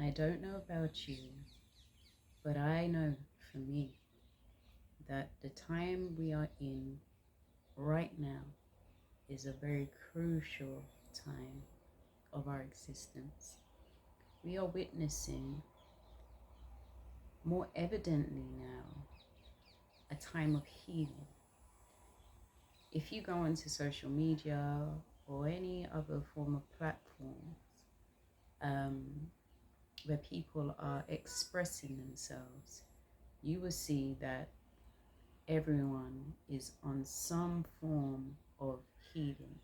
I don't know about you, but I know for me that the time we are in right now is a very crucial time of our existence. We are witnessing more evidently now a time of healing. If you go onto social media or any other form of platforms um, where people are expressing themselves, you will see that everyone is on some form of healing.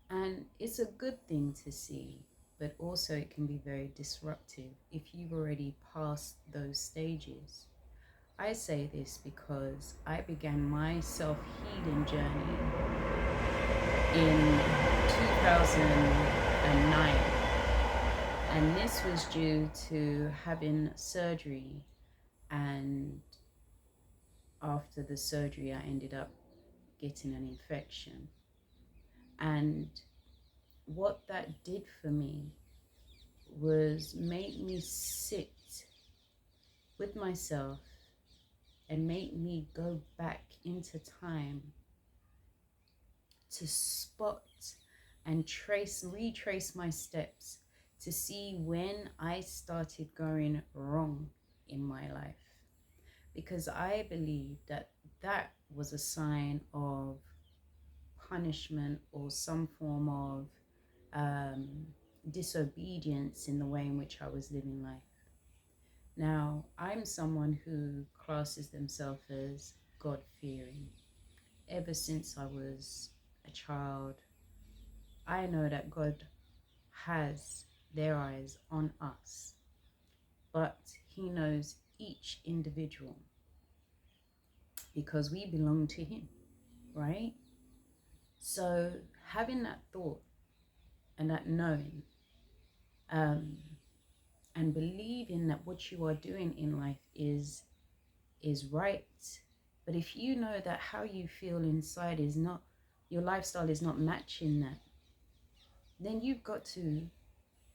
And it's a good thing to see, but also it can be very disruptive if you've already passed those stages. I say this because I began my self healing journey in 2009, and this was due to having surgery. And after the surgery, I ended up getting an infection. And what that did for me was make me sit with myself and make me go back into time to spot and retrace my steps to see when I started going wrong in my life. Because I believe that that was a sign of punishment or some form of disobedience in the way in which I was living life. Now, I'm someone who classes themselves as God fearing. Ever since I was a child, I know that God has their eyes on us, but He knows each individual because we belong to Him, right? So, having that thought and that knowing, um, and believing that what you are doing in life is right. But if you know that how you feel inside is not, your lifestyle is not matching that, then you've got to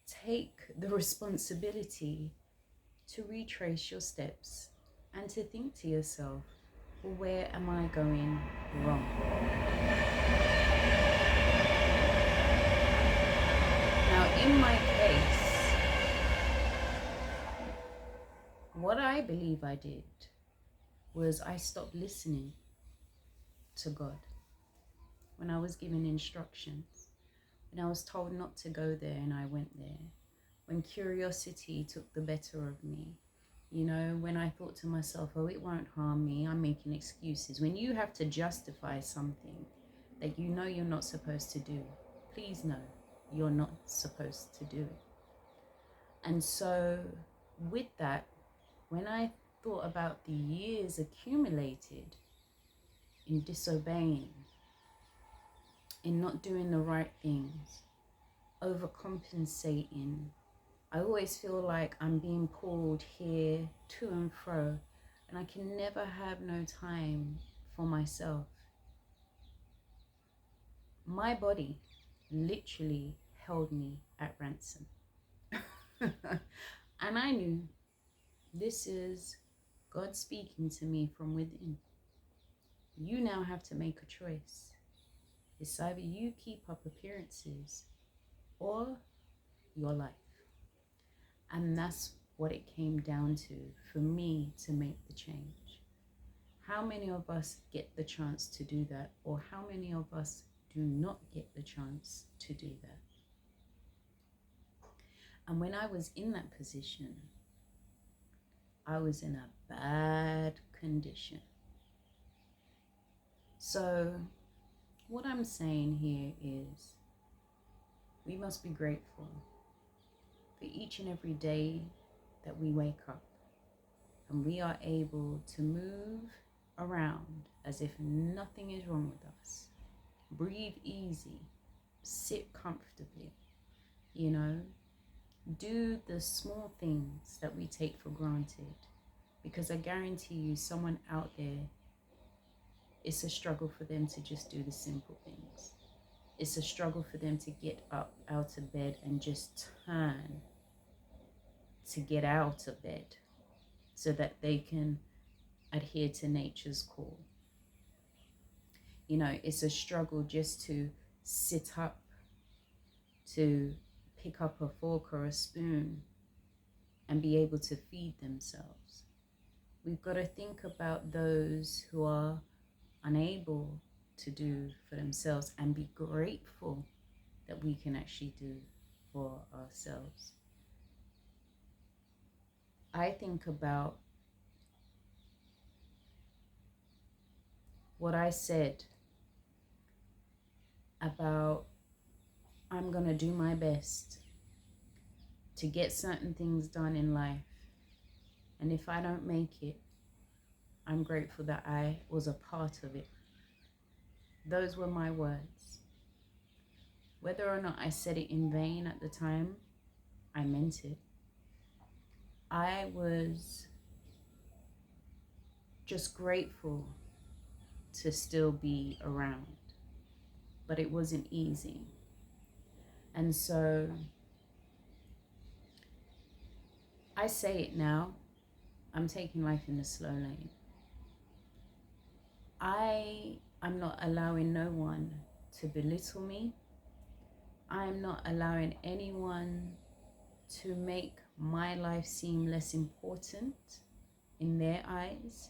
take the responsibility to retrace your steps and to think to yourself, well, where am I going wrong? Now, in my case, what I believe I did was I stopped listening to God when I was given instructions, when I was told not to go there and I went there, when curiosity took the better of me, when I thought to myself, oh, it won't harm me, I'm making excuses. When you have to justify something that you know you're not supposed to do, please know you're not supposed to do it. And so with that, when I thought about the years accumulated in disobeying, in not doing the right things, overcompensating, I always feel like I'm being pulled here to and fro, and I can never have no time for myself. My body literally held me at ransom. And I knew this is God speaking to me from within. You now have to make a choice. It's either you keep up appearances or your life. And that's what it came down to for me to make the change. How many of us get the chance to do that, or how many of us do not get the chance to do that? And when I was in that position, I was in a bad condition. So what I'm saying here is we must be grateful for each and every day that we wake up and we are able to move around as if nothing is wrong with us. Breathe easy, sit comfortably, do the small things that we take for granted, because I guarantee you someone out there, it's a struggle for them to just do the simple things. It's a struggle for them to get up out of bed and just turn to get out of bed so that they can adhere to nature's call. You know, it's a struggle just to sit up, to pick up a fork or a spoon and be able to feed themselves. We've got to think about those who are unable to do for themselves and be grateful that we can actually do for ourselves. I think about what I said about I'm going to do my best to get certain things done in life. And if I don't make it, I'm grateful that I was a part of it. Those were my words. Whether or not I said it in vain at the time, I meant it. I was just grateful to still be around, but it wasn't easy. And so I say it now, I'm taking life in the slow lane. I'm not allowing no one to belittle me. I'm not allowing anyone to make my life seem less important in their eyes.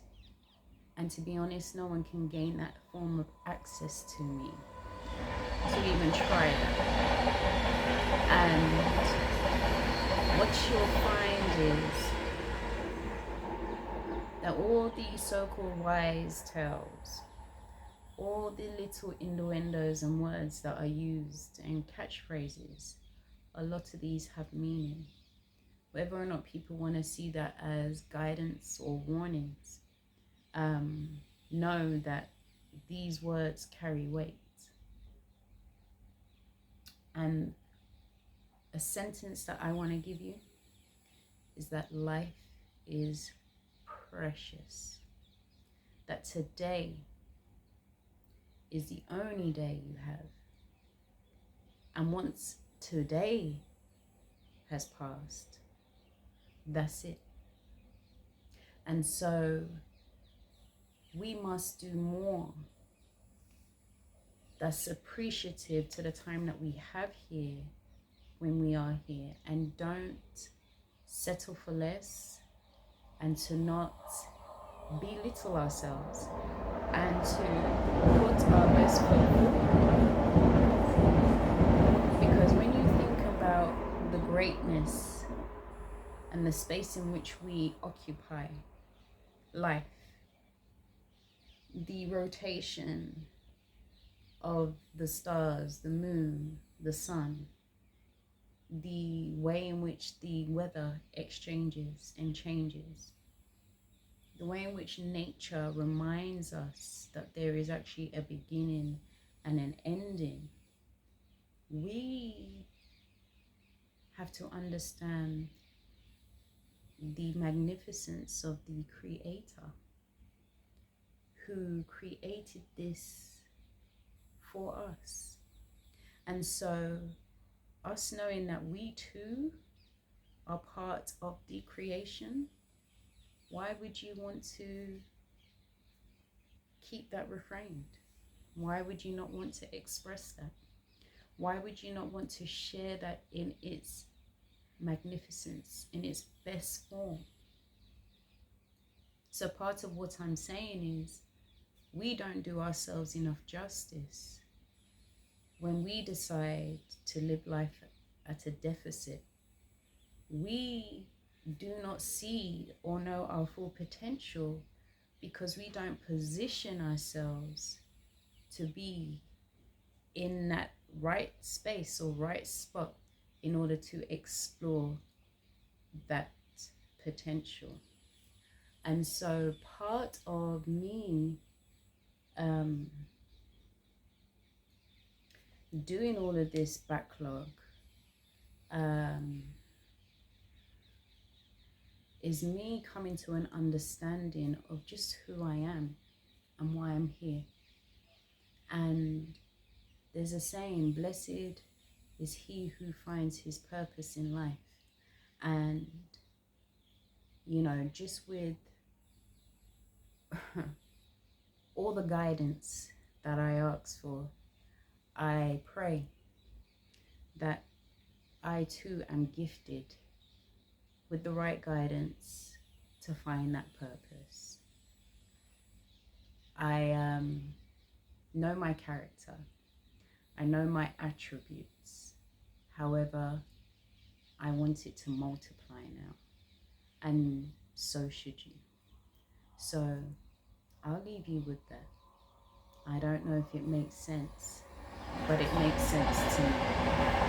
And to be honest, no one can gain that form of access to me to even try that. And what you'll find is that all these so-called wise tales, all the little innuendos and words that are used and catchphrases, a lot of these have meaning. Whether or not people want to see that as guidance or warnings, know that these words carry weight. And a sentence that I want to give you is that life is precious. That today is the only day you have. And once today has passed, that's it. And so we must do more that's appreciative to the time that we have here when we are here, and don't settle for less, and to not belittle ourselves, and to put our best foot forward. Because when you think about the greatness and the space in which we occupy, life, the rotation of the stars, the moon, the sun, the way in which the weather exchanges and changes, the way in which nature reminds us that there is actually a beginning and an ending, we have to understand the magnificence of the Creator who created this for us. And so us knowing that we too are part of the creation, why would you want to keep that refrained? Why would you not want to express that? Why would you not want to share that in its magnificence, in its best form? So part of what I'm saying is we don't do ourselves enough justice when we decide to live life at a deficit. We do not see or know our full potential because we don't position ourselves to be in that right space or right spot in order to explore that potential. And so part of me doing all of this backlog is me coming to an understanding of just who I am and why I'm here. And there's a saying, blessed is he who finds his purpose in life. And, you know, just with all the guidance that I ask for, I pray that I too am gifted with the right guidance to find that purpose. I know my character. I know my attributes. However, I want it to multiply now. And so should you. So I'll leave you with that. I don't know if it makes sense, but it makes sense to me.